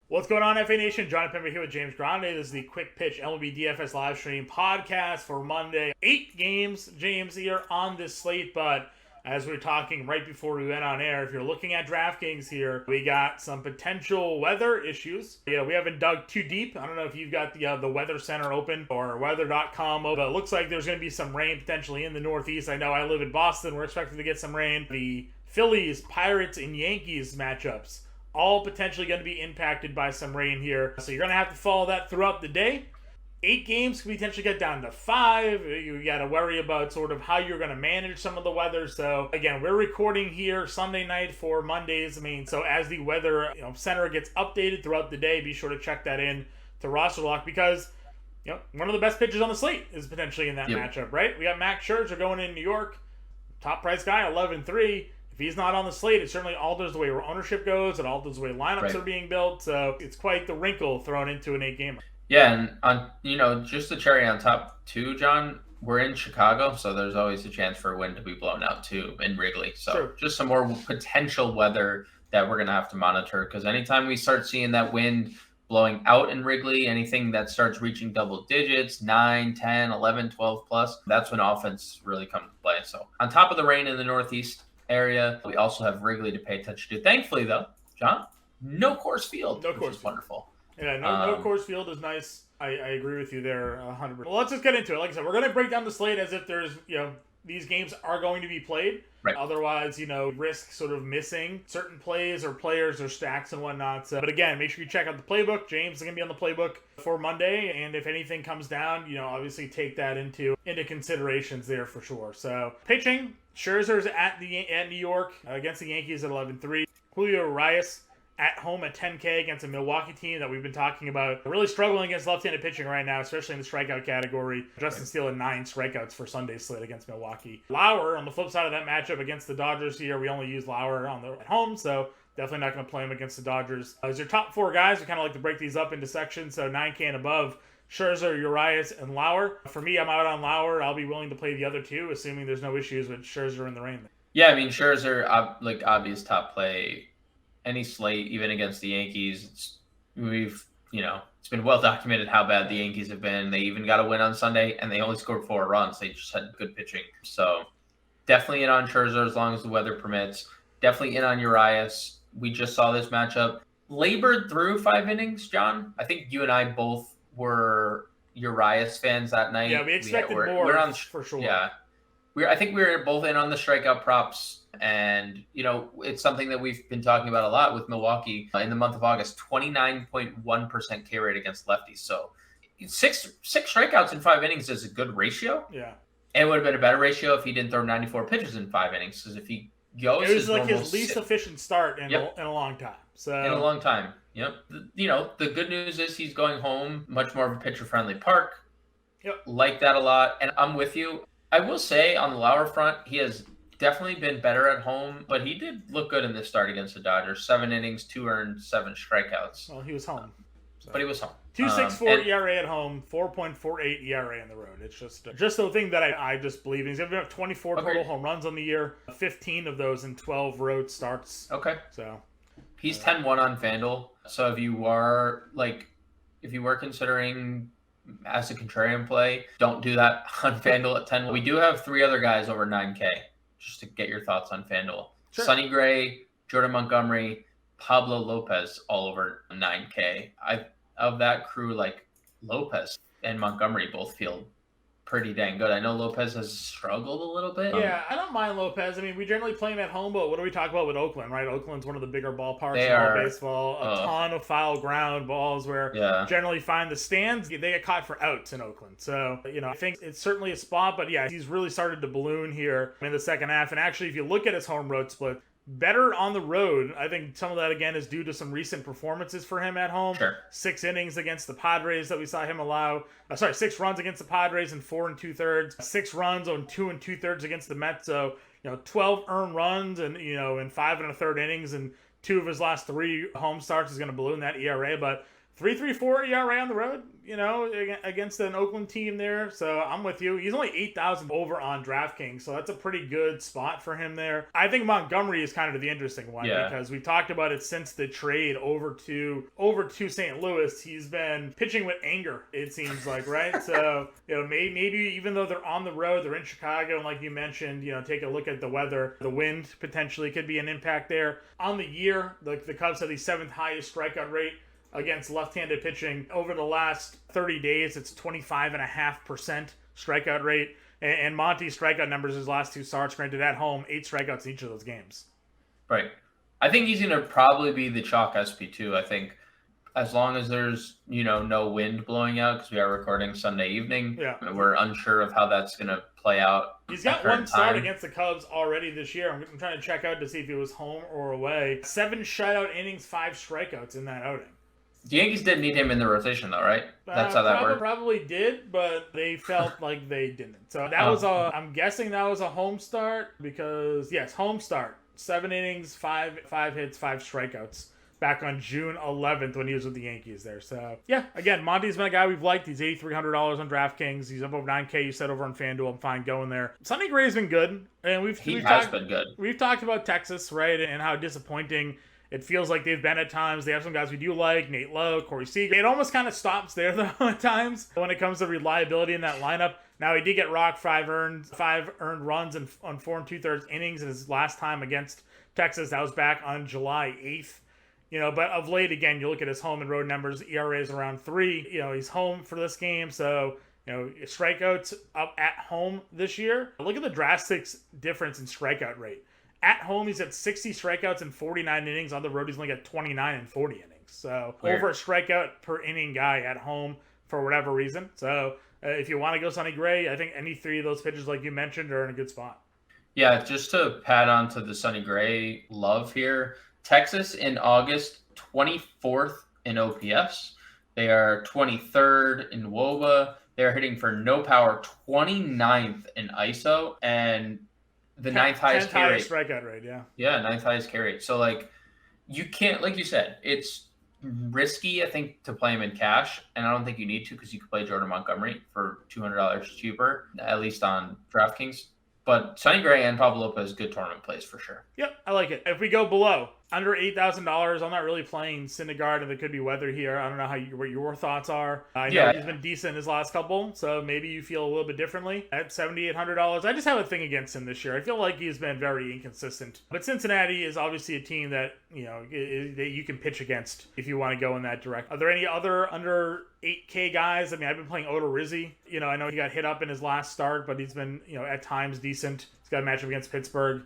What's going on, FA Nation? Jon Impemba here with James Grande. This is the Quick Pitch MLB DFS live stream podcast for Monday. 8 games, James, here on this slate, but as we were talking right before we went on air, if you're looking at DraftKings here, we got some potential weather issues. We haven't dug too deep. I don't know if you've got the Weather Center open or weather.com open, but it looks like there's going to be some rain potentially in the Northeast. I know I live in Boston. We're expecting to get some rain. The Phillies, Pirates, and Yankees matchups all potentially going to be impacted by some rain here. So you're going to have to follow that throughout the day. 8 games could potentially get down to 5. You got to worry about sort of how you're going to manage some of the weather. So again, we're recording here Sunday night for Mondays. So as the weather center gets updated throughout the day, be sure to check that in to roster lock because one of the best pitchers on the slate is potentially in that matchup, right? We got Max Scherzer going in New York, top price guy, 11-3. If he's not on the slate, it certainly alters the way ownership goes. It alters the way lineups are being built. So it's quite the wrinkle thrown into an 8-gamer. Yeah, and on just the cherry on top too, John, we're in Chicago, so there's always a chance for a wind to be blown out too in Wrigley. So just some more potential weather that we're gonna have to monitor because anytime we start seeing that wind blowing out in Wrigley, anything that starts reaching double digits, 9, 10, 11, 12 plus, that's when offense really comes to play. So on top of the rain in the Northeast area, we also have Wrigley to pay attention to. Thankfully, though, John, no Coors Field, which is wonderful. Yeah, no Coors Field is nice. I agree with you there 100%. Well, let's just get into it. Like I said, we're going to break down the slate as if there's, these games are going to be played. Right. Otherwise, risk sort of missing certain plays or players or stacks and whatnot. So, but again, make sure you check out the playbook. James is going to be on the playbook for Monday. And if anything comes down, obviously take that into considerations there for sure. So, pitching, Scherzer's at New York against the Yankees at 11-3. Julio Urias at home at 10K against a Milwaukee team that we've been talking about. Really struggling against left-handed pitching right now, especially in the strikeout category. Justin Steele had 9 strikeouts for Sunday's slate against Milwaukee. Lauer, on the flip side of that matchup against the Dodgers here, we only use Lauer at home, so definitely not going to play him against the Dodgers. As your top 4 guys, we kind of like to break these up into sections, so 9K and above, Scherzer, Urias, and Lauer. For me, I'm out on Lauer. I'll be willing to play the other 2, assuming there's no issues with Scherzer in the rain. Yeah, Scherzer, obvious top play. Any slate, even against the Yankees, it's been well documented how bad the Yankees have been. They even got a win on Sunday, and they only scored 4 runs. They just had good pitching. So definitely in on Scherzer as long as the weather permits. Definitely in on Urias. We just saw this matchup. Labored through 5 innings, John. I think you and I both were Urias fans that night. Yeah, we expected more for sure. Yeah. I think we were both in on the strikeout props, and it's something that we've been talking about a lot with Milwaukee in the month of August. 29.1% K rate against lefties. So six strikeouts in 5 innings is a good ratio. Yeah, and it would have been a better ratio if he didn't throw 94 pitches in 5 innings. Because if he goes, it was like his least efficient start in a long time. So in a long time. Yep. The good news is he's going home, much more of a pitcher-friendly park. Yep. Like that a lot, and I'm with you. I will say on the Lauer front, he has definitely been better at home, but he did look good in this start against the Dodgers. 7 innings, 2 earned, 7 strikeouts. Well, he was home. So. But he was home. 2.64 ERA at home, 4.48 ERA on the road. It's just the thing that I just believe in. He's going to have 24 total home runs on the year, 15 of those in 12 road starts. Okay. So he's 10-1 on FanDuel. So if you were considering as a contrarian play, don't do that on FanDuel at 10. We do have 3 other guys over 9K, just to get your thoughts on FanDuel. Sure. Sonny Gray, Jordan Montgomery, Pablo Lopez, all over 9K. Of that crew, Lopez and Montgomery both feel pretty dang good. I know Lopez has struggled a little bit. Yeah, I don't mind Lopez. We generally play him at home, but what do we talk about with Oakland, right? Oakland's one of the bigger ballparks in all baseball. A ton of foul ground balls where generally find the stands. They get caught for outs in Oakland. So, I think it's certainly a spot, but yeah, he's really started to balloon here in the second half. And actually, if you look at his home road split, better on the road. I think some of that, again, is due to some recent performances for him at home. Sure. 6 innings against the Padres that we saw him allow. 6 runs against the Padres in 4 2/3. 6 runs on 2 2/3 against the Mets. So, 12 earned runs and, in 5 1/3 innings and 2 of his last 3 home starts is going to balloon that ERA. But 3.34 ERA on the road, against an Oakland team there. So I'm with you. He's only 8,000 over on DraftKings, so that's a pretty good spot for him there. I think Montgomery is kind of the interesting one because we've talked about it since the trade over to St. Louis. He's been pitching with anger, it seems like, right? So, maybe even though they're on the road, they're in Chicago, and like you mentioned, take a look at the weather. The wind potentially could be an impact there. On the year, the Cubs have the 7th highest strikeout rate against left-handed pitching. Over the last 30 days, it's 25.5% strikeout rate. And Monty's strikeout numbers his last 2 starts, granted at home, 8 strikeouts in each of those games. Right. I think he's going to probably be the chalk SP2. I think as long as there's, no wind blowing out, because we are recording Sunday evening, we're unsure of how that's going to play out. He's got 1 start against the Cubs already this year. I'm trying to check out to see if he was home or away. 7 shutout innings, 5 strikeouts in that outing. The Yankees didn't need him in the rotation, though, right? That's how that worked. Probably did, but they felt like they didn't. So that was I'm guessing that was a home start because, yes, home start. 7 innings, 5 hits, 5 strikeouts back on June 11th when he was with the Yankees there. So, yeah, again, Monty's been a guy we've liked. He's $8,300 on DraftKings. He's up over 9K, you said, over on FanDuel. I'm fine going there. Sonny Gray's been good. And we've been good. We've talked about Texas, right, and how disappointing it feels like they've been at times. They have some guys we do like, Nate Lowe, Corey Seager. It almost kind of stops there, though, at times when it comes to reliability in that lineup. Now, he did get rocked 5 earned runs on 4 2/3 innings in his last time against Texas. That was back on July 8th. But of late, again, you look at his home and road numbers, ERA is around 3. He's home for this game, so, strikeouts up at home this year. Look at the drastic difference in strikeout rate. At home, he's at 60 strikeouts in 49 innings. On the road, he's only got 29 in 40 innings. So, over a strikeout per inning guy at home for whatever reason. So, if you want to go Sonny Gray, I think any 3 of those pitchers, like you mentioned, are in a good spot. Yeah, just to pad on to the Sonny Gray love here. Texas in August, 24th in OPS. They are 23rd in WOBA. They're hitting for no power, 29th in ISO, and the 9th highest K rate. Strikeout rate, yeah. Yeah, 9th highest K rate. So, you can't, like you said, it's risky, I think, to play him in cash, and I don't think you need to because you can play Jordan Montgomery for $200 cheaper, at least on DraftKings. But Sonny Gray and Pablo Lopez, good tournament plays for sure. Yep, I like it. If we go below, under $8,000, I'm not really playing Syndergaard, and there could be weather here. I don't know what your thoughts are. I know he's been decent in his last couple, so maybe you feel a little bit differently. At $7,800, I just have a thing against him this year. I feel like he's been very inconsistent. But Cincinnati is obviously a team that, that you can pitch against if you want to go in that direction. Are there any other under 8K guys? I mean, I've been playing Odorizzi. I know he got hit up in his last start, but he's been, at times decent. He's got a matchup against Pittsburgh.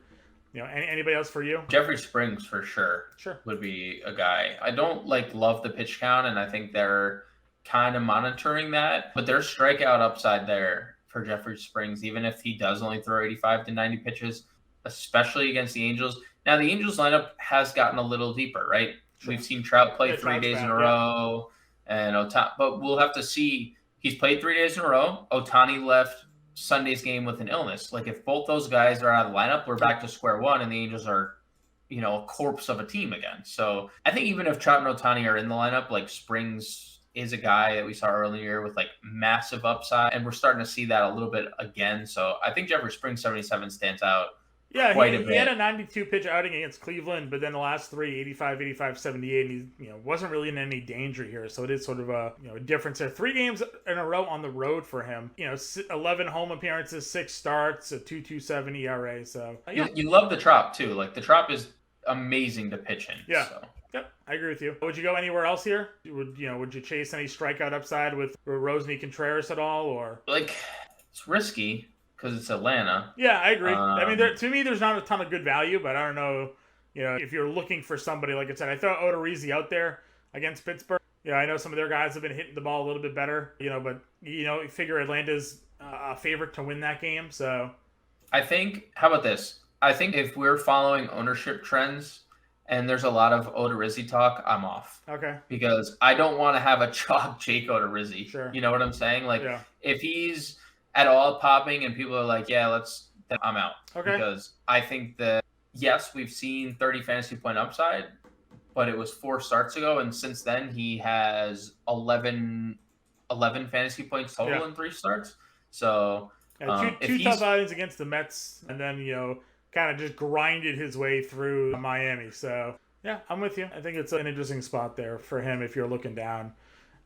Anybody else for you? Jeffrey Springs for sure. Would be a guy. I don't love the pitch count, and I think they're kind of monitoring that. But there's strikeout upside there for Jeffrey Springs, even if he does only throw 85 to 90 pitches, especially against the Angels. Now, the Angels lineup has gotten a little deeper, right? We've seen Trout play 3 days in a row, and but we'll have to see. He's played 3 days in a row. Ohtani left Sunday's game with an illness. If both those guys are out of the lineup, we're back to square one, and the Angels are, a corpse of a team again. So I think even if Trout and Ohtani are in the lineup, Springs is a guy that we saw earlier with massive upside, and we're starting to see that a little bit again. So I think Jeffrey Springs 77 stands out. Yeah, he had a 92-pitch outing against Cleveland, but then the last 3, 85, 85, 78, and he wasn't really in any danger here. So it is sort of a a difference there. 3 games in a row on the road for him. 11 home appearances, 6 starts, a 2.27 ERA. So you love the Trop too. The Trop is amazing to pitch in. Yeah. So. Yep, I agree with you. Would you go anywhere else here? Would you chase any strikeout upside with Rosny Contreras at all, or it's risky. Because it's Atlanta. Yeah, I agree. I mean, to me, there's not a ton of good value, but I don't know, if you're looking for somebody, like I said, I throw Odorizzi out there against Pittsburgh. I know some of their guys have been hitting the ball a little bit better, but, you figure Atlanta's a favorite to win that game, so. I think, how about this? I think if we're following ownership trends and there's a lot of Odorizzi talk, I'm off. Okay. Because I don't want to have a chalk Jake Odorizzi. Sure. You know what I'm saying? If he's at all popping and people are then I'm out. Okay. Because I think that, yes, we've seen 30 fantasy point upside, but it was 4 starts ago, and since then he has 11 fantasy points total in 3 starts. So two tough outings against the Mets, and then kind of just grinded his way through Miami. So yeah, I'm with you. I think it's an interesting spot there for him if you're looking down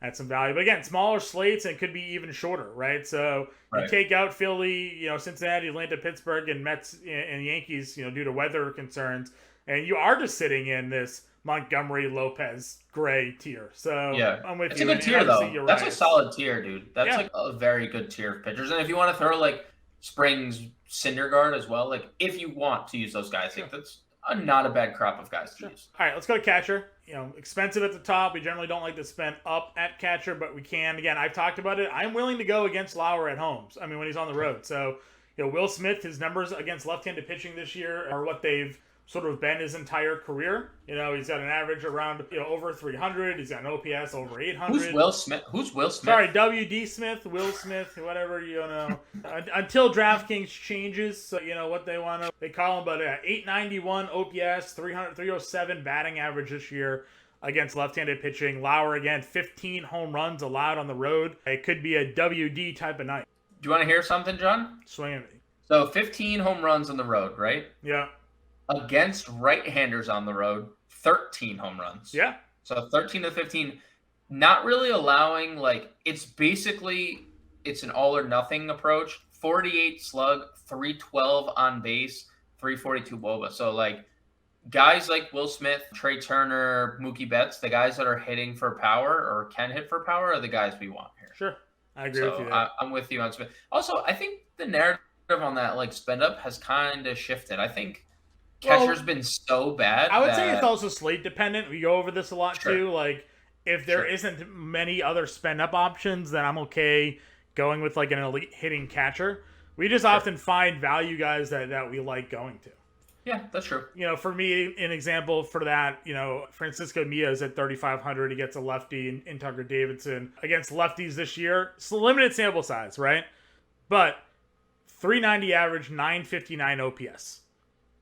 at some value. But again, smaller slates and could be even shorter, right? So you take out Philly, Cincinnati, Atlanta, Pittsburgh, and Mets and Yankees, due to weather concerns, and you are just sitting in this Montgomery, Lopez, Gray tier. So yeah, I'm with it's you. It's a good tier though. That's a solid tier, dude. That's like a very good tier of pitchers. And if you want to throw like Springs, Syndergaard as well, like if you want to use those guys, like that's not a bad crop of guys to use. All right, let's go to catcher. Expensive at the top. We generally don't like to spend up at catcher, but we can. Again, I've talked about it. I'm willing to go against Lauer at home. I mean, when he's on the road. So, Will Smith, his numbers against left-handed pitching this year are what they've sort of been his entire career. He's got an average around over 300. He's got an OPS over 800. Who's Will Smith? Sorry, W.D. Smith, Will Smith, whatever until DraftKings changes. So what they want to they call him, but 891 OPS, 307 batting average this year against left-handed pitching. Lauer again, 15 home runs allowed on the road. It could be a WD type of night. Do you want to hear something, John? Swing at me. So 15 home runs on the road, right? Yeah. Against right-handers on the road, 13 home runs. Yeah. So 13 to 15, not really allowing, like, it's an all or nothing approach. 48 slug, 312 on base, 342 WOBA. So, like, guys like Will Smith, Trey Turner, Mookie Betts, the guys that are hitting for power or can hit for power are the guys we want here. Sure. I agree with you there. I'm with you on Smith. Also, I think the narrative on that, like, spend up has kind of shifted. I think catcher's been so bad. I would say it's also slate dependent. We go over this a lot too. Like, if there isn't many other spend up options, then I'm okay going with like an elite hitting catcher. We just often find value guys that we like going to. Yeah, that's true. For me, an example for that, Francisco Mia is at 3,500. He gets a lefty in Tucker Davidson against lefties this year. It's a limited sample size, right? But 390 average, 959 OPS.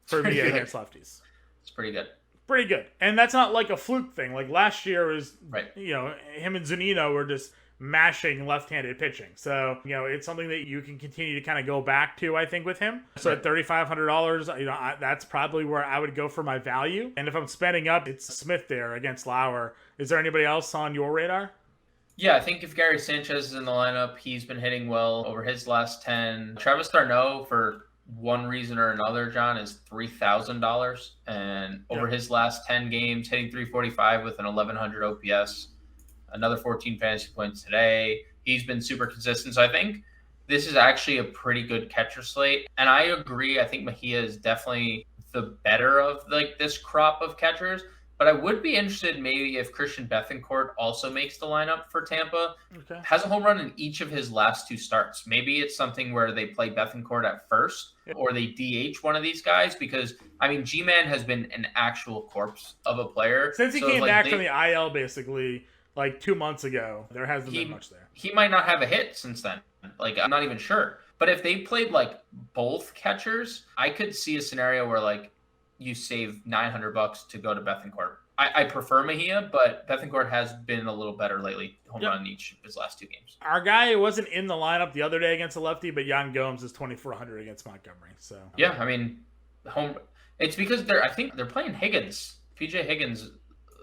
For me against lefties. It's pretty good. Pretty good. And that's not like a fluke thing. Like last year was, him and Zunino were just mashing left-handed pitching. So, it's something that you can continue to kind of go back to, I think, with him. So at $3,500, that's probably where I would go for my value. And if I'm spending up, it's Smith there against Lauer. Is there anybody else on your radar? Yeah, I think if Gary Sanchez is in the lineup, he's been hitting well over his last 10. Travis d'Arnaud, for one reason or another, John, is $3,000, and over his last 10 games, hitting 345 with an 1,100 OPS, another 14 fantasy points today. He's been super consistent, so I think this is actually a pretty good catcher slate. And I agree. I think Mejia is definitely the better of like this crop of catchers. But I would be interested maybe if Christian Bethancourt also makes the lineup for Tampa. Okay. Has a home run in each of his last 2 starts. Maybe it's something where they play Bethancourt at first or they DH one of these guys because, I mean, G-Man has been an actual corpse of a player. Since he came back from the IL basically like 2 months ago, there hasn't been much there. He might not have a hit since then. Like, I'm not even sure. But if they played like both catchers, I could see a scenario where like, you save $900 to go to Bethancourt. I prefer Mejia, but Bethancourt has been a little better lately. Home run in each of his last 2 games. Our guy wasn't in the lineup the other day against a lefty, but Yan Gomes is 2,400 against Montgomery. So yeah, I mean, it's because I think they're playing Higgins, PJ Higgins,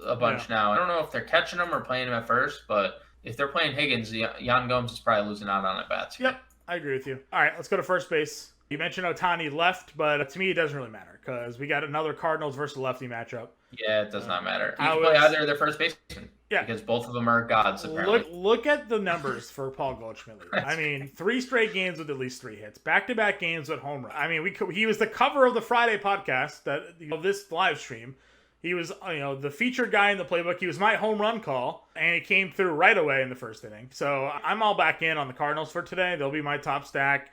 a bunch now. I don't know if they're catching him or playing him at first, but if they're playing Higgins, Yan Gomes is probably losing out on at bats. Yep, I agree with you. All right, let's go to first base. You mentioned Ohtani left, but to me it doesn't really matter because we got another Cardinals versus lefty matchup. Yeah, it does not matter. You can play either their first baseman. Yeah, because both of them are gods. Apparently, look at the numbers for Paul Goldschmidt. I mean, 3 straight games with at least 3 hits, back-to-back games with home run. I mean, he was the cover of the Friday podcast this live stream. He was, the featured guy in the playbook. He was my home run call, and he came through right away in the first inning. So I'm all back in on the Cardinals for today. They'll be my top stack.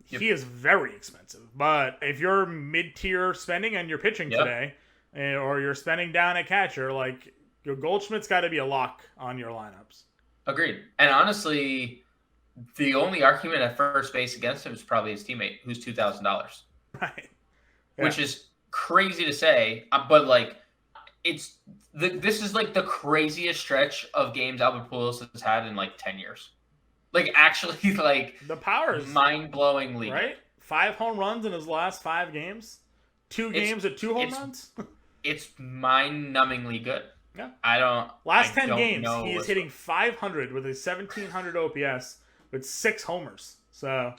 Yep. He is very expensive, but if you're mid-tier spending and you're pitching today, or you're spending down at catcher, like your Goldschmidt's got to be a lock on your lineups. Agreed. And honestly, the only argument at first base against him is probably his teammate, who's $2,000. Right. Which is crazy to say, but like this is like the craziest stretch of games Albert Pujols has had in like 10 years. Like actually, like the power is mind-blowingly right. 5 home runs in his last 5 games. 2 games at 2 home runs. It's mind-numbingly good. Yeah. Last 10 games, he is hitting 500 with a 1700 OPS with 6 homers. So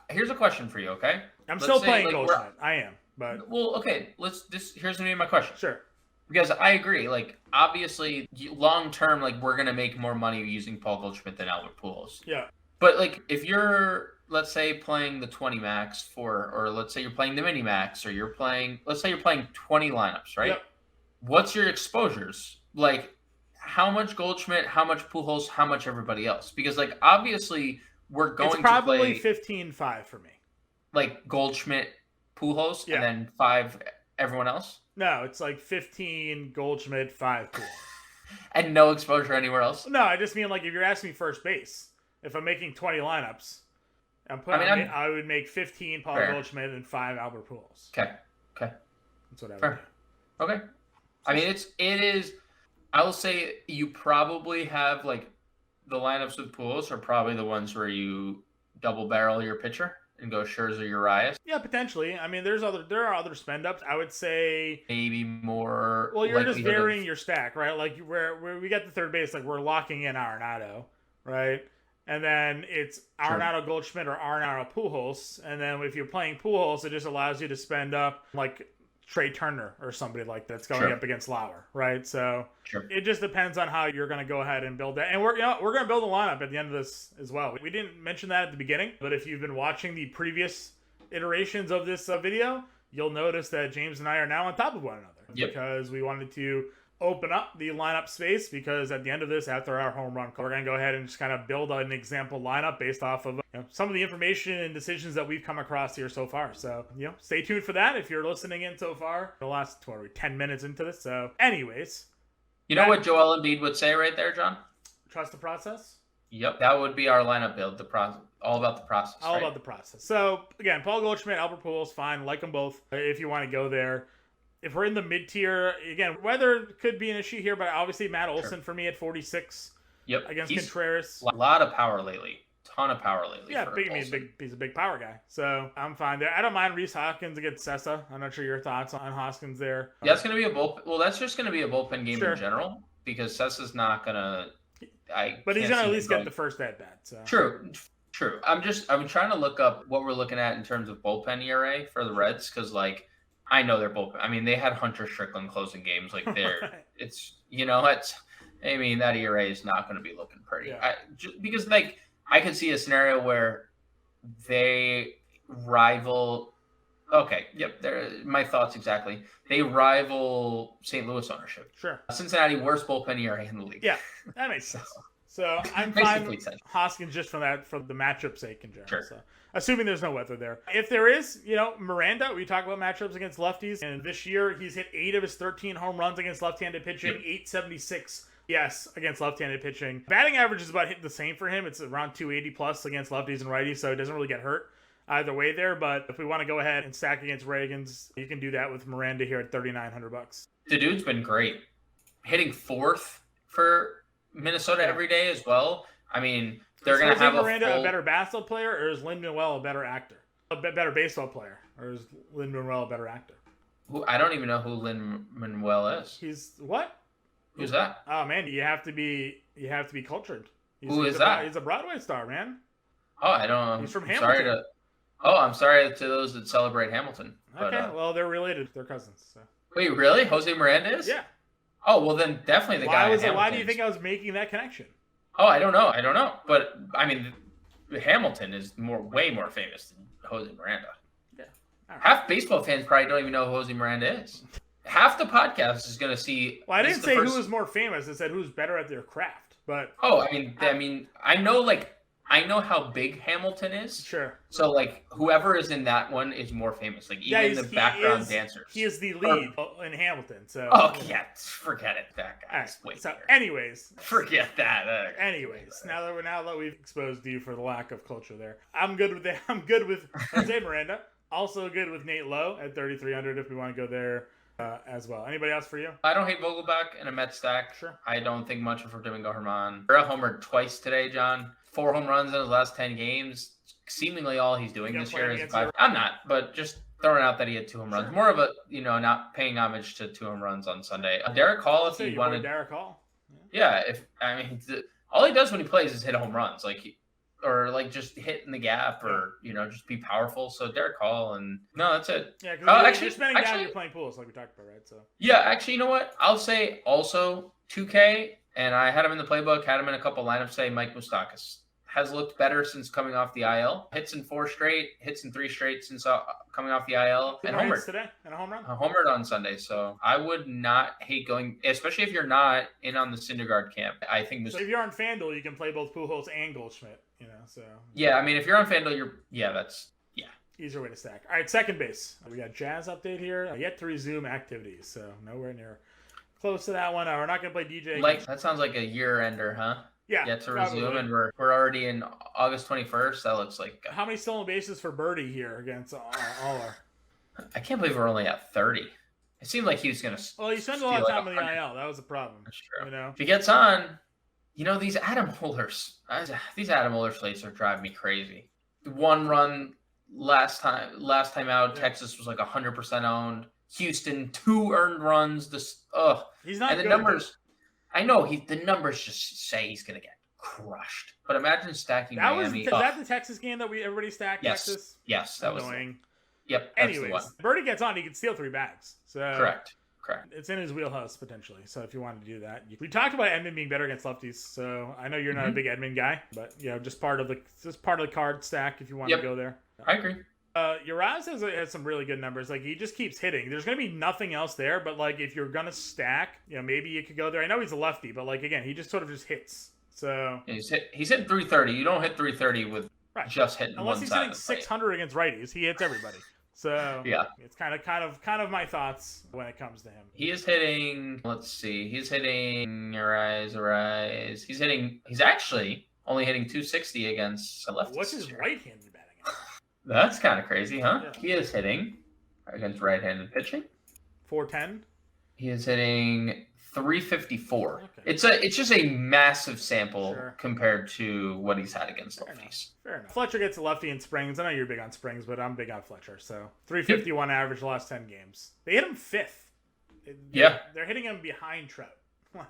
here's a question for you, okay? Let's still playing Goldschmidt. I am, but okay. Here's gonna be my question. Sure. Because I agree, like obviously long term, like we're gonna make more money using Paul Goldschmidt than Albert Pujols. Yeah. But like if you're, let's say, playing the 20 max or let's say you're playing the mini max, or let's say you're playing 20 lineups, right? Yep. What's your exposures? Like how much Goldschmidt, how much Pujols, how much everybody else? Because like obviously we're going to probably 15-5 for me. Like Goldschmidt, Pujols, and then 5 everyone else? No, it's like 15 Goldschmidt, 5 Pujols. And no exposure anywhere else? No, I just mean like if you're asking me first base, if I'm making 20 lineups, I would make 15 Paul Goldschmidt and 5 Albert Pujols. Okay. That's what I would do. Okay. I mean, it is. I will say you probably have like the lineups with Pujols are probably the ones where you double barrel your pitcher and go Scherzer, Urias. Yeah, potentially. I mean, there are other spend ups. I would say maybe more. Well, you're just varying your stack, right? Like where we got the third base, like we're locking in Arenado, right? And then it's Arenado Goldschmidt or Arenado Pujols. And then if you're playing Pujols, it just allows you to spend up like Trey Turner or somebody like that's going up against Lauer, right? So it just depends on how you're going to go ahead and build that. And we're going to build a lineup at the end of this as well. We didn't mention that at the beginning, but if you've been watching the previous iterations of this video, you'll notice that James and I are now on top of one another because we wanted to open up the lineup space, because at the end of this, after our home run, we're going to go ahead and just kind of build an example lineup based off of some of the information and decisions that we've come across here so far. So, stay tuned for that if you're listening in so far. The last 10 minutes into this. So, anyways. You know what Joel Embiid would say right there, John? Trust the process? Yep, that would be our lineup build. The process, all about the process. All about the process. So, again, Paul Goldschmidt, Albert Pujols, fine. Like them both if you want to go there. If we're in the mid-tier, again, weather could be an issue here, but obviously Matt Olson for me at 46 against Contreras. A lot of power lately. Ton of power lately. Yeah, he's a big power guy. So I'm fine there. I don't mind Rhys Hoskins against Sessa. I'm not sure your thoughts on Hoskins there. Yeah, that's going to be a bullpen. Well, that's just going to be a bullpen game in general, because Sessa's not going to. But he's going to at least get the first at-bat. So. True. I'm trying to look up what we're looking at in terms of bullpen ERA for the Reds, because I know they're bullpen. I mean, they had Hunter Strickland closing games. Like that ERA is not going to be looking pretty. Yeah. Because I could see a scenario where they rival. Okay, yep. My thoughts exactly. They rival St. Louis ownership. Sure. Cincinnati, worst bullpen ERA in the league. Yeah, that makes sense. So I'm fine with Hoskins just for the matchup sake in general. Sure. So, assuming there's no weather there. If there is, Miranda, we talk about matchups against lefties, and this year he's hit 8 of his 13 home runs against left-handed pitching, 876 against left-handed pitching. Batting average is about hitting the same for him. It's around 280 plus against lefties and righties, so it doesn't really get hurt either way there. But if we want to go ahead and stack against Reagans, you can do that with Miranda here at $3,900. The dude's been great. Hitting 4th for Minnesota every day as well. I mean, they're going to have Miranda a better basketball player, or is Lin-Manuel a better actor? A better baseball player, or is Lin-Manuel a better actor? I don't even know who Lin-Manuel is. He's what? Who's that? Oh man, you have to be cultured. Who is that? He's a Broadway star, man. Oh, I don't know. He's from Hamilton. I'm sorry to those that celebrate Hamilton. Okay, well they're related. They're cousins. So. Wait, really? Jose Miranda is? Yeah. Oh, well then definitely the guy. Why do you think I was making that connection? Oh, I don't know. But I mean, Hamilton is way more famous than Jose Miranda. Yeah. Right. Half baseball fans probably don't even know who Jose Miranda is. Half the podcast is going to see. Well, I didn't say who was more famous. I said who's better at their craft. But I know how big Hamilton is. Sure. So whoever is in that one is more famous. Even the background dancers. He is the lead in Hamilton. So. Oh yeah, forget it. That guy's way So, anyways. Forget that. Anyways, now that we've exposed you for the lack of culture there, I'm good with Jose Miranda. Also good with Nate Lowe at 3,300 if we want to go there. as well. Anybody else for you? I don't hate Vogelbach in a Met stack. Sure. I don't think much of Domingo Germán. Barrera homered twice today, John. 4 home runs in his last 10 games. Seemingly all he's doing this year is 5. I'm not, but just throwing out that he had 2 home runs. Sure. More of a, not paying homage to 2 home runs on Sunday. Derek Hall, if you wanted. Derek Hall. Yeah, all he does when he plays is hit home runs, just hit in the gap, or just be powerful. So Derek Hall, and no, that's it. Yeah, because you're spending down, you're playing pools like we talked about, right? So yeah, actually, you know what? I'll say also 2K, and I had him in the playbook, had him in a couple lineups today. Mike Moustakas has looked better since coming off the IL. Hits in 4 straight, hits in 3 straight since coming off the IL, and homered today and a home run. Homered on Sunday, so I would not hate going, especially if you're not in on the Syndergaard camp. I think so if you're on FanDuel, you can play both Pujols and Goldschmidt. So yeah, I mean, if you're on FanDuel, that's easier way to stack. All right, second base. We got Jazz update here. Yet to resume activities, so nowhere near close to that one. We're not gonna play DJ. That sounds like a year ender, huh? Yeah, yet to resume, and we're already in August 21st. That looks like how many stolen bases for Birdie here against Aller? I can't believe we're only at 30. It seemed like he was gonna. Well, he spent a lot of time in the IL. That was a problem. That's true. If he gets on, these Adam Ohlers slates are driving me crazy. 1 run last time out. Yeah. Texas was like 100% owned. Houston 2 earned runs. He's not. And the numbers. I know the numbers just say he's gonna get crushed. But imagine stacking Miami. Is that the Texas game that everybody stacked? Yes. Texas. Yes, that annoying. Yep. Anyways, Birdie gets on, he can steal 3 bags. So correct. It's in his wheelhouse potentially. So if you wanted to do that, we talked about Edman being better against lefties. So I know you're not a big Edman guy, but just part of the card stack if you want to go there. I agree. Urias has some really good numbers. Like, he just keeps hitting. There's going to be nothing else there, but like if you're going to stack, maybe you could go there. I know he's a lefty, but like again, he just sort of just hits. So he's hit 330. You don't hit 330 with just hitting unless one he's side hitting 600 against righties. He hits everybody. So yeah, it's kind of my thoughts when it comes to him. He is hitting. Let's see. He's hitting Urias. He's actually only hitting 260 against a lefty. What's his right-handed batting average? That's kind of crazy, huh? Yeah. He is hitting against right-handed pitching. 410. He is hitting 354. Okay. It's just a massive sample compared to what he's had against lefties. Fair enough. Fletcher gets a lefty in Springs. I know you're big on Springs, but I'm big on Fletcher. So 351 average the last 10 games. They hit him 5th. They're hitting him behind Trout.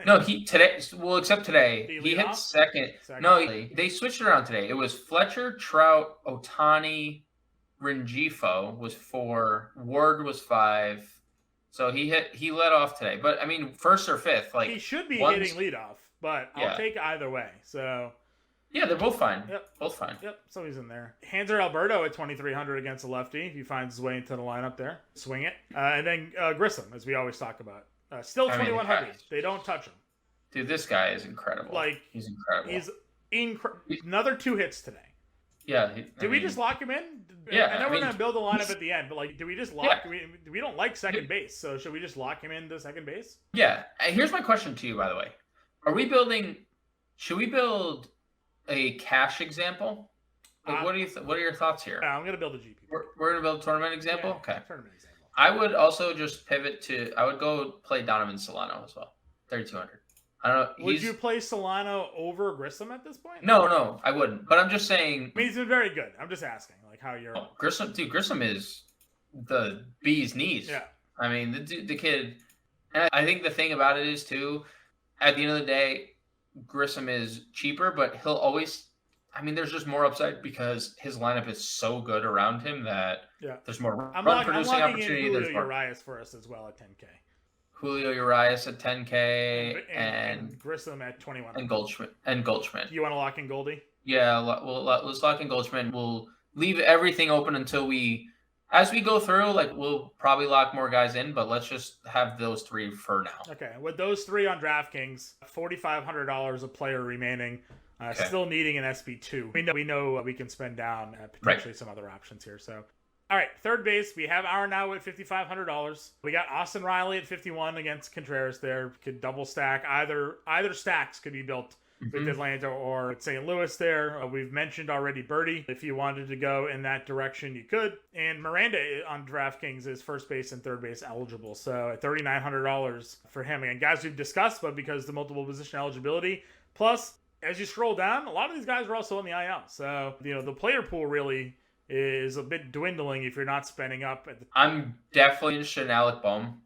No, except today. He hit second. No, they switched it around today. It was Fletcher, Trout, Ohtani, Rengifo was 4. Ward was 5. So he led off today. But I mean, 1st or 5th, like he should be hitting leadoff, but I'll take either way. So yeah, they're both fine. Yep. Both fine. Yep. So he's in there. Hanser Alberto at 2,300 against a lefty. If he finds his way into the lineup there, swing it. And then Grissom, as we always talk about. Still 2,100. They don't touch him. Dude, this guy is incredible. He's incredible. He's another 2 hits today. Yeah. Did we just lock him in? Yeah. I know we're going to build a lineup at the end, but do we just lock? Yeah. We don't like second base, so should we just lock him into second base? Yeah. Here's my question to you, by the way. Should we build a cash example? What are your thoughts here? I'm going to build a GP. We're going to build a tournament example? Yeah, okay. Tournament example. I would also just pivot I would go play Donovan Solano as well. 3,200. I don't know. Would you play Solano over Grissom at this point? No, I wouldn't. But I'm just saying. I mean, he's been very good. I'm just asking, how you're. Oh, Grissom is the bee's knees. Yeah. I mean, the kid. And I think the thing about it is too, at the end of the day, Grissom is cheaper, but he'll always. I mean, there's just more upside because his lineup is so good around him that there's more run-producing opportunity. Julio Urias for us as well at 10K. Julio Urias at 10K and Grissom at 21. And Goldschmidt. You want to lock in Goldie? Yeah, let's lock in Goldschmidt. We'll leave everything open until as we go through, we'll probably lock more guys in, but let's just have those 3 for now. Okay, with those 3 on DraftKings, $4,500 a player remaining. Still needing an SB2. We know we can spend down potentially some other options here. So, all right, third base. We have Arenado at $5,500. We got Austin Riley at 51 against Contreras there. Could double stack. Either stacks could be built with Atlanta or St. Louis there. We've mentioned already Birdie. If you wanted to go in that direction, you could. And Miranda on DraftKings is first base and third base eligible. So at $3,900 for him. Again, guys we've discussed, but because the multiple position eligibility. Plus, as you scroll down, a lot of these guys are also in the IL. So, the player pool really is a bit dwindling if you're not spending up. I'm definitely interested in Alec Bohm.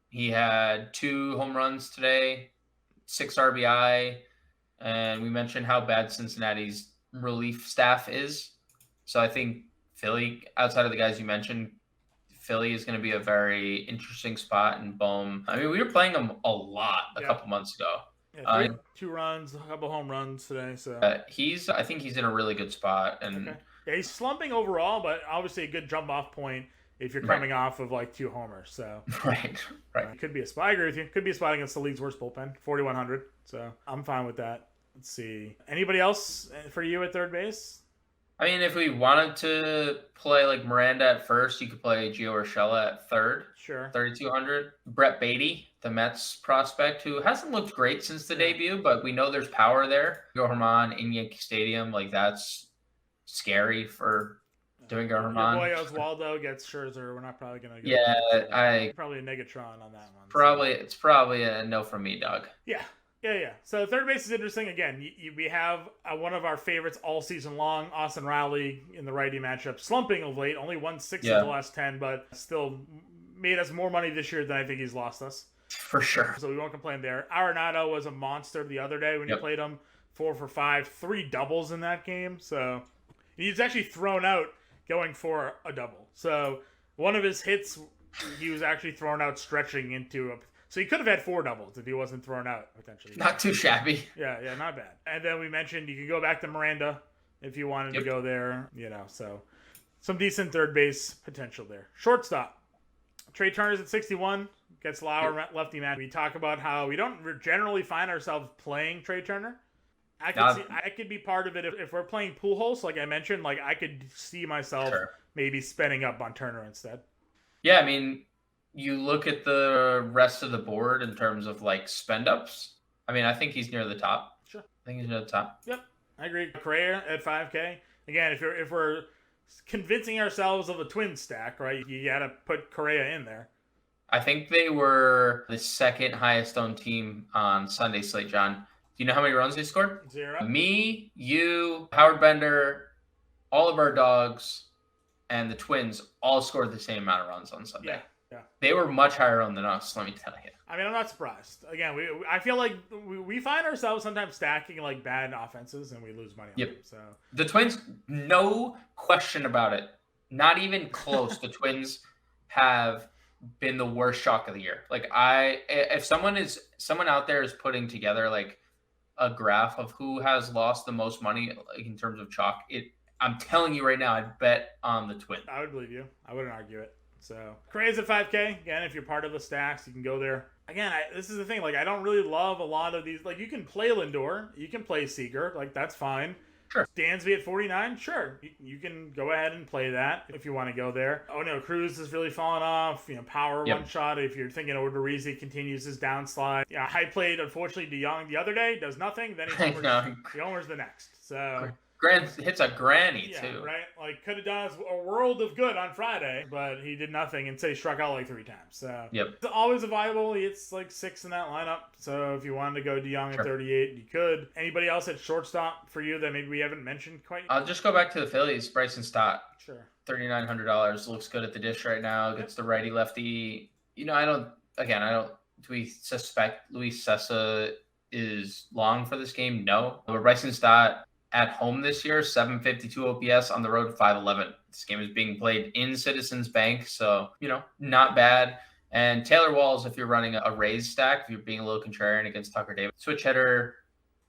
He had 2 home runs today, 6 RBI, and we mentioned how bad Cincinnati's relief staff is. So I think Philly, outside of the guys you mentioned, Philly is going to be a very interesting spot. And Bohm, I mean, we were playing him a lot a couple months ago. Yeah, 2 runs, a couple home runs today. So I think he's in a really good spot. And yeah, he's slumping overall, but obviously a good jump off point if you're coming off of like 2 homers. So right. It could be a spot. I agree with you. Could be a spot against the league's worst bullpen, 4,100. So I'm fine with that. Let's see. Anybody else for you at third base? I mean, if we wanted to play like Miranda at first, you could play Gio Urshela at third. Sure. 3,200. Brett Beatty, the Mets prospect, who hasn't looked great since the debut, but we know there's power there. Yo Herman in Yankee Stadium, like that's scary for doing Yo Herman. Your boy Oswaldo gets Scherzer. We're not probably gonna. Probably a Negatron on that one. It's probably a no from me, Doug. Yeah. So third base is interesting. Again, we have one of our favorites all season long, Austin Riley in the righty matchup, slumping of late. Only won 6 of the last 10, but still made us more money this year than I think he's lost us. For sure. So we won't complain there. Arenado was a monster the other day when you played him. 4 for 5, 3 doubles in that game. So he's actually thrown out going for a double. So one of his hits, he was actually thrown out stretching into a... So he could have had 4 doubles if he wasn't thrown out, potentially. Not too shabby. Yeah, not bad. And then we mentioned you could go back to Miranda if you wanted to go there. So some decent third base potential there. Shortstop. Trey Turner's at 61. Gets Lauer lefty match. We talk about how we don't generally find ourselves playing Trey Turner. I could be part of it if we're playing Pujols, like I mentioned. Like I could see myself maybe spending up on Turner instead. Yeah, I mean... You look at the rest of the board in terms of like spend ups. I mean, I think he's near the top. Sure. I think he's near the top. Yep. I agree. Correa at 5K. Again, if we're convincing ourselves of a twin stack, right, you got to put Correa in there. I think they were the second highest owned team on Sunday slate, John. Do you know how many runs they scored? 0. Me, you, Howard Bender, all of our dogs, and the Twins all scored the same amount of runs on Sunday. Yeah. They were much higher owned than us, let me tell you. I mean, I'm not surprised. Again, I feel like we find ourselves sometimes stacking like bad offenses and we lose money on them. So the Twins, no question about it. Not even close. The Twins have been the worst shock of the year. Like if someone out there is putting together like a graph of who has lost the most money like, in terms of chalk, I'm telling you right now, I'd bet on the Twins. I would believe you. I wouldn't argue it. So Correa's at 5K. Again, if you're part of the stacks, you can go there. Again, this is the thing. Like, I don't really love a lot of these. Like, you can play Lindor. You can play Seager. Like, that's fine. Sure. Dansby at 49. Sure. You can go ahead and play that if you want to go there. Oh, no. Cruz has really fallen off. Power one shot. If you're thinking Odorizzi continues his downslide. Yeah, I played, unfortunately, DeYoung the other day. Does nothing. Then he homers the next. So... Grant hits a granny too. Right? Like could have done a world of good on Friday, but he did nothing and struck out like 3 times. So it's always a viable. It's like 6 in that lineup. So if you wanted to go DeYoung at 38, you could. Anybody else at shortstop for you that maybe we haven't mentioned quite? I'll just go back to the Phillies. Bryson Stott. Sure. $3,900 looks good at the dish right now. Gets the righty lefty. I don't. Do we suspect Luis Sessa is long for this game? No. But Bryson Stott. At home this year, 752 OPS, on the road 511. This game is being played in Citizens Bank, so, not bad. And Taylor Walls, if you're running a Rays stack, if you're being a little contrarian against Tucker Davis. Switch hitter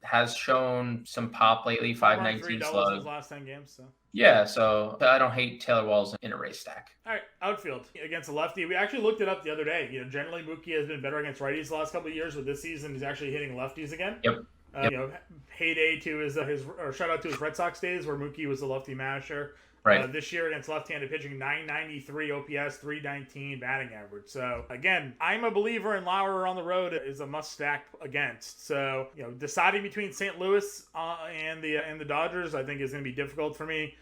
has shown some pop lately, 519 slug. His last 10 games, so. Yeah, so I don't hate Taylor Walls in a Rays stack. All right, outfield against a lefty. We actually looked it up the other day. Generally Mookie has been better against righties the last couple of years, but this season he's actually hitting lefties again. Yep. heyday to or shout out to his Red Sox days where Mookie was a lefty masher. Right. This year against left-handed pitching, 993 OPS, 319 batting average. So again, I'm a believer in Lauer on the road is a must stack against. So deciding between St. Louis and the Dodgers, I think is going to be difficult for me.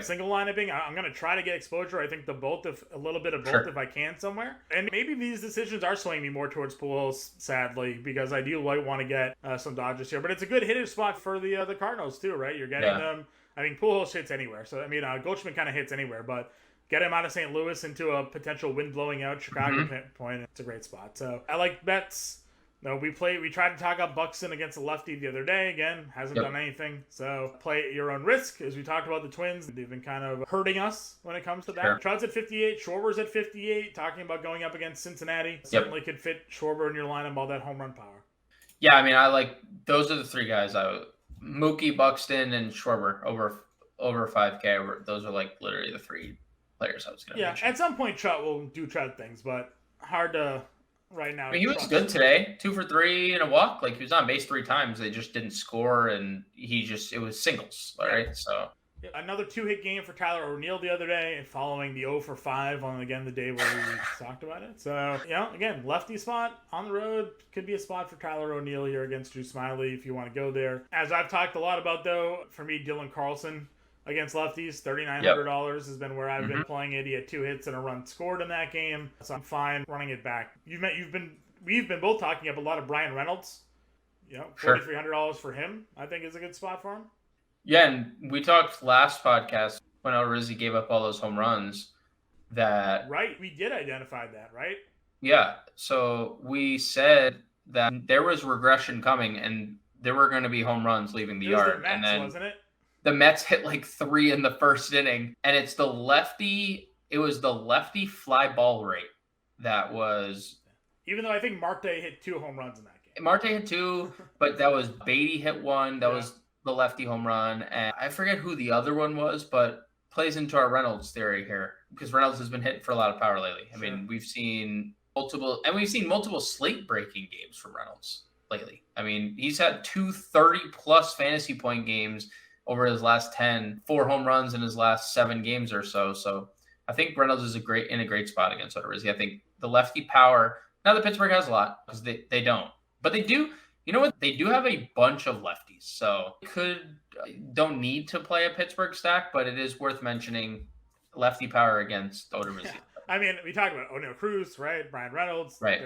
Single lineuping, I'm going to try to get exposure. I think a little bit of both if I can somewhere. And maybe these decisions are swinging me more towards Pujols, sadly, because I do want to get some Dodgers here. But it's a good hitting spot for the Cardinals too, right? You're getting them. I mean, Pujols hits anywhere. So, I mean, Goldschmidt kind of hits anywhere. But get him out of St. Louis into a potential wind blowing out Chicago point. It's a great spot. So, I like bets. No, we tried to talk up Buxton against a lefty the other day. Again, hasn't done anything. So play at your own risk. As we talked about the Twins, they've been kind of hurting us when it comes to that. Trout's at 58, Schwarber's at 58. Talking about going up against Cincinnati. Certainly could fit Schwarber in your lineup, all that home run power. Yeah, I mean, I like those are the three guys. Mookie, Buxton, and Schwarber over 5K. Those are like literally the three players I was going to mention. At some point Trout will do Trout things, but hard to. Right now, I mean, he was good today. 2 for 3 in a walk. Like he was on base 3 times. They just didn't score, and it was singles. All right, so another 2-hit game for Tyler O'Neill the other day, following the 0 for 5 on the day where we talked about it. So again, lefty spot on the road could be a spot for Tyler O'Neill here against Drew Smyly if you want to go there. As I've talked a lot about though, for me, Dylan Carlson. Against lefties, $3,900 has been where I've been playing it. He had 2 hits and a run scored in that game, so I'm fine running it back. We've been both talking up a lot of Brian Reynolds. $4,300 for him, I think, is a good spot for him. Yeah, and we talked last podcast when Rizzi gave up all those home runs. We did identify that, right? Yeah, so we said that there was regression coming, and there were going to be home runs leaving the yard. The Mets, and then wasn't it? The Mets hit like 3 in the first inning, and it was the lefty fly ball rate that was. Even though I think Marte hit 2 home runs in that game. Marte hit 2, but that was Beatty hit 1. That was the lefty home run, and I forget who the other one was, but plays into our Reynolds theory here because Reynolds has been hitting for a lot of power lately. I mean, we've seen multiple slate breaking games from Reynolds lately. I mean, he's had 2 30+ fantasy point games over his last 10, 4 home runs in his last 7 games or so. So I think Reynolds is in a great spot against Odorizzi. I think the lefty power. Now the Pittsburgh has a lot because they don't, but they do. You know what? They do have a bunch of lefties, so don't need to play a Pittsburgh stack, but it is worth mentioning lefty power against Odorizzi. Yeah. I mean, we talked about O'Neill Cruz, right? Brian Reynolds. Right.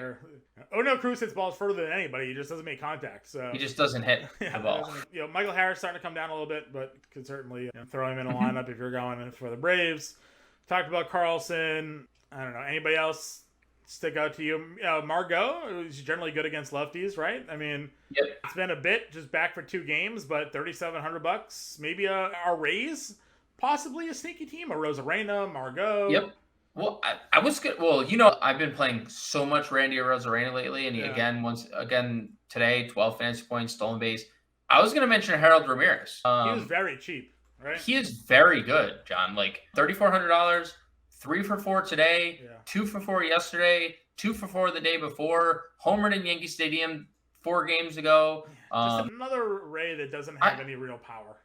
O'Neill Cruz hits balls further than anybody. He just doesn't make contact. So he just doesn't hit the ball. Michael Harris starting to come down a little bit, but could certainly throw him in a lineup if you're going for the Braves. Talked about Carlson. I don't know. Anybody else stick out to you? Margot is generally good against lefties, right? I mean, It's been a bit just back for 2 games, but $3,700. Maybe a Rays, possibly a sneaky team. A Rosarena, Margot. Yep. Well, I was good. Well, I've been playing so much Randy Arozarena lately, and he again today, 12 fantasy points, stolen base. I was going to mention Harold Ramirez. He was very cheap, right? He is very good, John. Like $3,400, 3 for 4 today, 2 for 4 yesterday, 2 for 4 the day before. Homered in Yankee Stadium 4 games ago. Just another Ray that doesn't have any real power.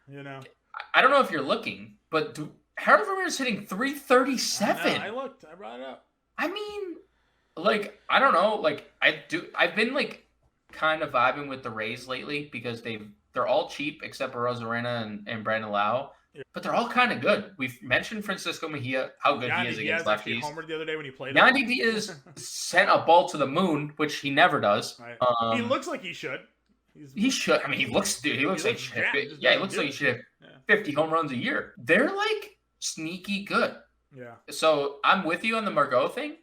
I don't know if you're looking, but. Harold Ramirez hitting 337. I looked. I brought it up. I mean, I don't know. I've been kind of vibing with the Rays lately because they're all cheap except for Rosarena and Brandon Lau. Yeah. But they're all kind of good. We've mentioned Francisco Mejia, how good he is against lefties. Homered the other day when he played. Yandy Diaz sent a ball to the moon, which he never does. Right. He looks like he should. He should. I mean, he looks like he should. Yeah, he looks like he should hit 50 home runs a year. They're sneaky good. Yeah. So I'm with you on the Margot thing,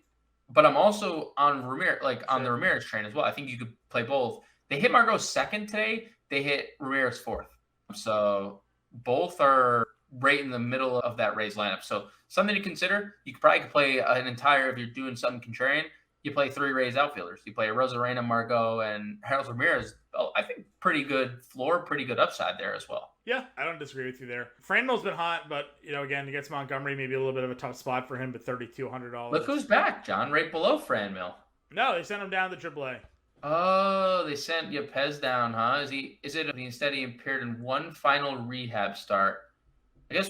but I'm also on Ramirez, on the Ramirez train as well. I think you could play both. They hit Margot 2nd today. They hit Ramirez 4th. So both are right in the middle of that Rays lineup. So something to consider. You could probably play an entire, if you're doing something contrarian, you play 3 Rays outfielders. You play Rosarena, Margot, and Harold Ramirez. I think pretty good floor, pretty good upside there as well. Yeah, I don't disagree with you there. Franmel's been hot, but, again, against Montgomery, maybe a little bit of a tough spot for him, but $3,200. Look who's back, John, right below Franmil. No, they sent him down to AAA. Oh, they sent Yepez down, huh? Is it instead he appeared in one final rehab start? I guess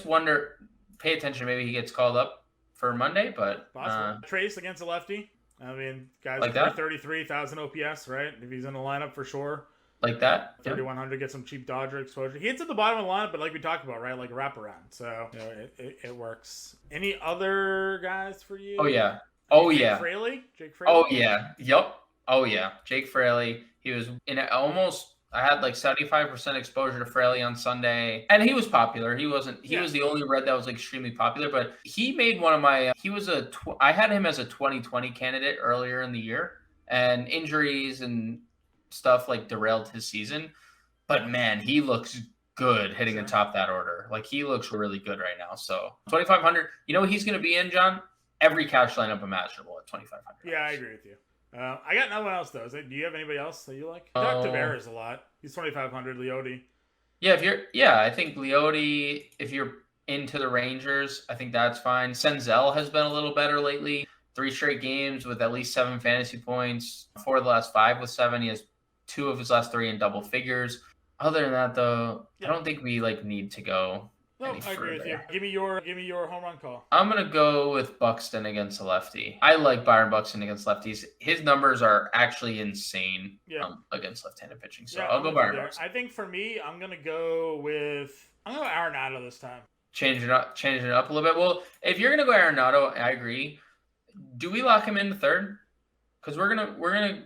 pay attention, maybe he gets called up for Monday, but Possible. Trace against a lefty. I mean, guys, like that? 333,000 OPS, right? If he's in the lineup for sure. Like that? 3,100, get some cheap Dodger exposure. He hits at the bottom of the lineup, but like we talked about, right? Like a wraparound. So, it works. Any other guys for you? Oh, yeah. Oh, Jake yeah. Fraley? Jake Fraley? Oh, yeah. Yep. Oh, yeah. Jake Fraley. He was I had like 75% exposure to Fraley on Sunday, and he was popular. He was the only red that was like extremely popular, but he made one of my, I had him as a 2020 candidate earlier in the year, and injuries and stuff like derailed his season. But man, he looks good hitting the top of that order. Like he looks really good right now. So 2,500, you know what he's going to be in, John? Every cash lineup imaginable at 2,500. Yeah, I agree with you. I got no one else though. Do you have anybody else that you like? Doc Tavares a lot. He's 2,500. Leote. Yeah, I think Leote. If you're into the Rangers, I think that's fine. Senzel has been a little better lately. 3 straight games with at least 7 fantasy points. 4 of the last 5 with 7. He has 2 of his last 3 in double figures. Other than that, though, I don't think we need to go. No, I agree with you. Give me your home run call. I'm gonna go with Buxton against a lefty. I like Byron Buxton against lefties. His numbers are actually insane against left-handed pitching. So I'll go Byron Buxton. I think for me, I'm gonna go Arenado this time. Change it up a little bit. Well, if you're gonna go Arenado, I agree. Do we lock him in the third? Because we're gonna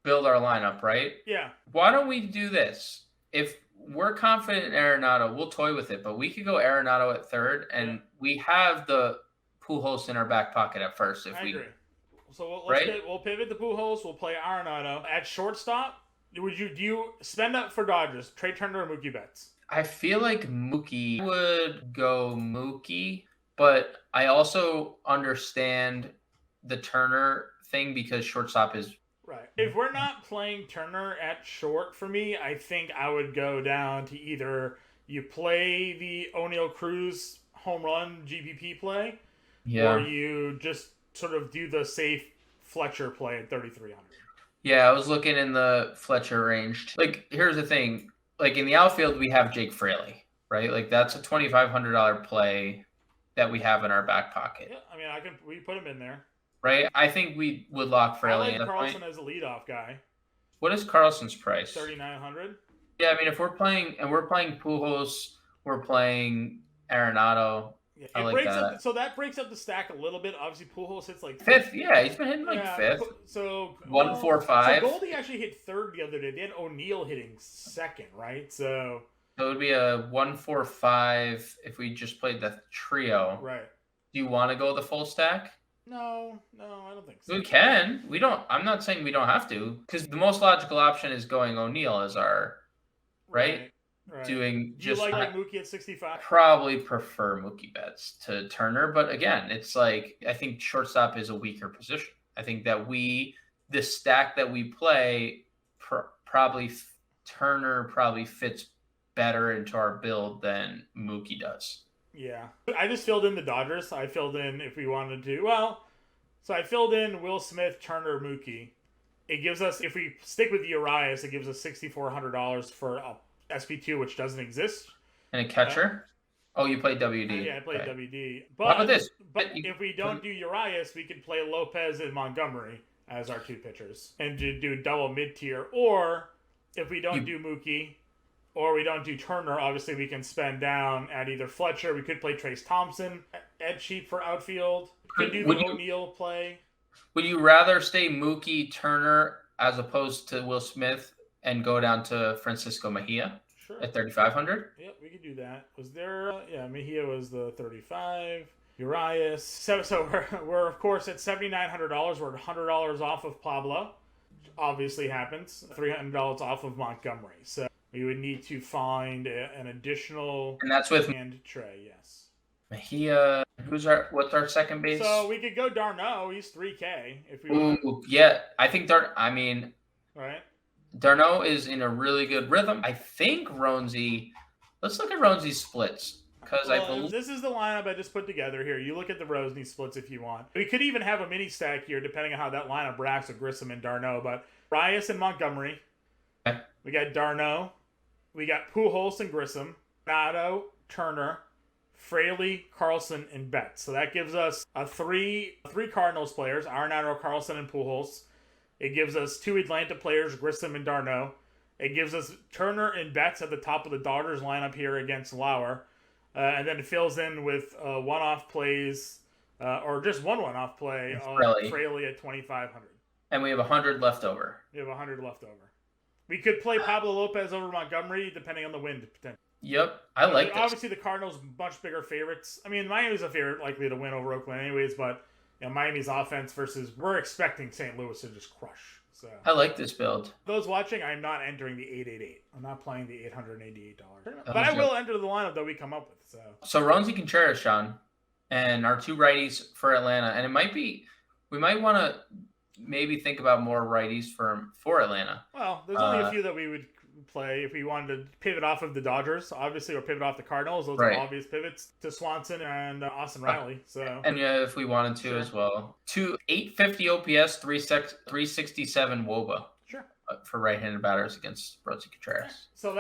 build our lineup, right? Yeah. Why don't we do this? If we're confident in Arenado, we'll toy with it, but we could go Arenado at third, and we have the Pujols in our back pocket at first. I agree. So we'll pivot the Pujols. We'll play Arenado at shortstop. Do you spend up for Dodgers? Trey Turner or Mookie Betts? I feel like Mookie would go Mookie, but I also understand the Turner thing because shortstop is. Right. If we're not playing Turner at short, for me, I think I would go down to either you play the O'Neill Cruz home run GPP play, or you just sort of do the safe Fletcher play at 3,300. Yeah, I was looking in the Fletcher range. Like, here's the thing. Like, in the outfield, we have Jake Fraley, right? Like, that's a $2,500 play that we have in our back pocket. Yeah, I mean, we put him in there. Right? I think we would lock Fraley in. I like Carlson as a leadoff guy. What is Carlson's price? 3,900. Yeah, I mean, if we're playing Pujols, we're playing Arenado. Yeah, I like that. So that breaks up the stack a little bit. Obviously, Pujols hits like fifth. Yeah, he's been hitting fifth. So 145. So Goldie actually hit third the other day. They had O'Neill hitting second, right? So it would be a 145 if we just played the trio. Right. Do you want to go the full stack? No, I don't think so. We can. We don't. I'm not saying we don't have to, because the most logical option is going O'Neill as our, right? Doing Do you like Mookie at 65? Probably prefer Mookie Betts to Turner, but again, it's like I think shortstop is a weaker position. I think that the stack that we play, Turner probably fits better into our build than Mookie does. Yeah. I just filled in the Dodgers. I filled in if we wanted to. Well, so I filled in Will Smith, Turner, Mookie. It gives us, if we stick with Urias, it gives us $6,400 for a SP2, which doesn't exist. And a catcher? You played WD. Yeah, I played WD. But, how about this? But if we don't do Urias, we can play Lopez and Montgomery as our 2 pitchers. And do double mid-tier. Or if we don't do Mookie, or we don't do Turner, obviously we can spend down at either Fletcher. We could play Trace Thompson at cheap for outfield. Could do the O'Neill play. Would you rather stay Mookie, Turner, as opposed to Will Smith and go down to Francisco Mejia at 3,500? Yep, we could do that. Was there? Mejia was the 35. Urias. So we're of course at $7,900. We're $100 off of Pablo. Obviously happens. $300 off of Montgomery. So we would need to find an additional. And that's with Trey. Yes. Mejia. What's our second base? So we could go d'Arnaud. He's $3K if we. Ooh, yeah. I think right. d'Arnaud is in a really good rhythm. I think Ronzi. Let's look at Ronzi's splits because this is the lineup I just put together here. You look at the Ronzi splits if you want. We could even have a mini stack here, depending on how that lineup racks with Grissom and d'Arnaud. But Urias and Montgomery. Okay. We got d'Arnaud. We got Pujols and Grissom. Nato, Turner, Fraley, Carlson, and Betts. So that gives us three Cardinals players, Arenado, Carlson, and Pujols. It gives us 2 Atlanta players, Grissom and d'Arnaud. It gives us Turner and Betts at the top of the Dodgers lineup here against Lauer. And then it fills in with one-off plays, or just one-off play of Fraley at 2,500. And we have 100 left over. We have 100 left over. We could play Pablo Lopez over Montgomery, depending on the wind potential. Yep, I like this. Obviously, the Cardinals much bigger favorites. I mean, Miami's a favorite, likely to win over Oakland anyways, but Miami's offense versus we're expecting St. Louis to just crush. So I like this build. Those watching, I'm not entering the 888. I'm not playing the $888. But I will enter the lineup that we come up with. So Roansy Contreras, Sean, and our 2 righties for Atlanta, and we might want to maybe think about more righties for Atlanta. Well, there's only a few that we would play if we wanted to pivot off of the Dodgers, obviously, or pivot off the Cardinals. Those are obvious pivots to Swanson and Austin Riley. So, and if we wanted to as well, 850 OPS, 367 WOBA. Sure. For right-handed batters against Roansy Contreras. So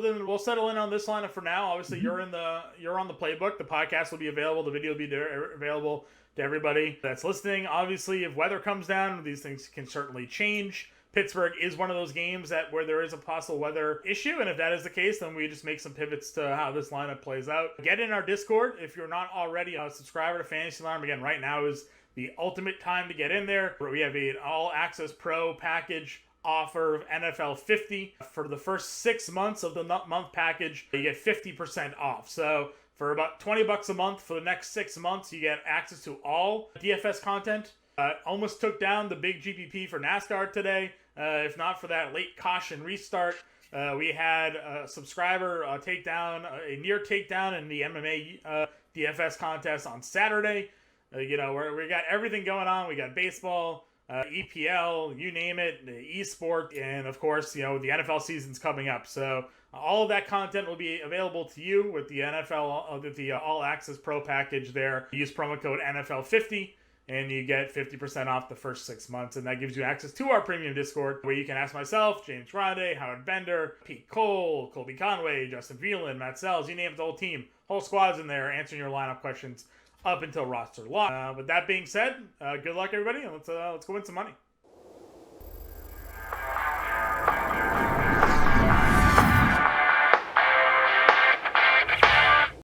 then we'll settle in on this lineup for now. Obviously, you're on the playbook. The podcast will be available. The video will be available to everybody that's listening. Obviously, if weather comes down, these things can certainly change. Pittsburgh is one of those games where there is a possible weather issue, and if that is the case, then we just make some pivots to how this lineup plays out. Get in our Discord if you're not already a subscriber to Fantasy Alarm. Again, right now is the ultimate time to get in there. We have an all-access pro package offer of NFL 50. For the first 6 months of the month package, you get 50% off. So for about $20 a month for the next 6 months, you get access to all DFS content. Almost took down the big GPP for NASCAR today. If not for that late caution restart, we had a subscriber a near takedown in the MMA DFS contest on Saturday. We got everything going on. We got baseball, EPL, you name it, eSport, and of course, the NFL season's coming up. So all of that content will be available to you with the NFL, with the All Access Pro package there. Use promo code NFL50. And you get 50% off the first 6 months. And that gives you access to our premium Discord, where you can ask myself, James Grande, Howard Bender, Pete Cole, Colby Conway, Justin Veland, Matt Sells, you name it, the whole team. Whole squad's in there answering your lineup questions up until roster lock. With that being said, good luck, everybody, and let's go win some money.